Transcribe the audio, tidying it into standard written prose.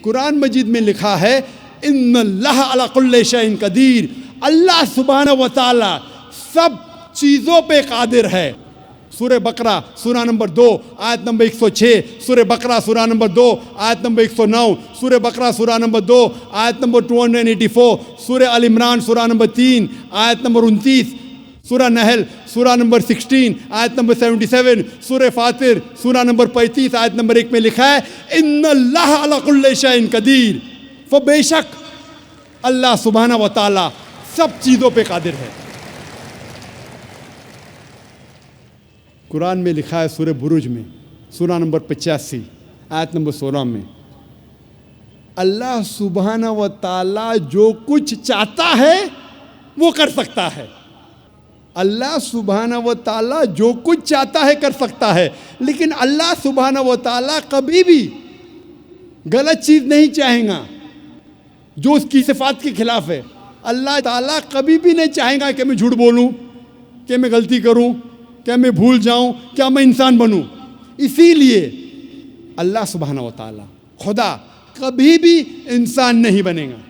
قرآن مجید میں لکھا ہے ان اللہ علی کل شیء قدیر، اللہ سبحانہ و تعالی سب چیزوں پہ قادر ہے۔ سورہ بقرہ سورہ نمبر 2 آیت نمبر 106، سورہ بقرہ سورہ نمبر 2 آیت نمبر 109، سورہ بقرہ سورہ نمبر 2 آیت نمبر 284، سورہ ال عمران سورہ نمبر 3 آیت نمبر 29، سورہ نحل سورہ نمبر 16 آیت نمبر 77، سورہ فاطر سورہ نمبر 35 آیت نمبر 1 میں لکھا ہے ان اللہ علی کل شیء قدیر، وہ بے شک اللہ سبحانہ و تعالی سب چیزوں پہ قادر ہے۔ قرآن میں لکھا ہے سورہ بروج میں سورہ نمبر 85 آیت نمبر 16 میں اللہ سبحانہ و تعالی جو کچھ چاہتا ہے وہ کر سکتا ہے۔ اللہ سبحانہ و تعالی جو کچھ چاہتا ہے کر سکتا ہے، لیکن اللہ سبحانہ و تعالی کبھی بھی غلط چیز نہیں چاہیں گا جو اس کی صفات کے خلاف ہے۔ اللہ تعالیٰ کبھی بھی نہیں چاہیں گا کہ میں جھوٹ بولوں، کہ میں غلطی کروں، کہ میں بھول جاؤں، کیا میں انسان بنوں۔ اسی لیے اللہ سبحانہ و تعالیٰ خدا کبھی بھی انسان نہیں بنے گا۔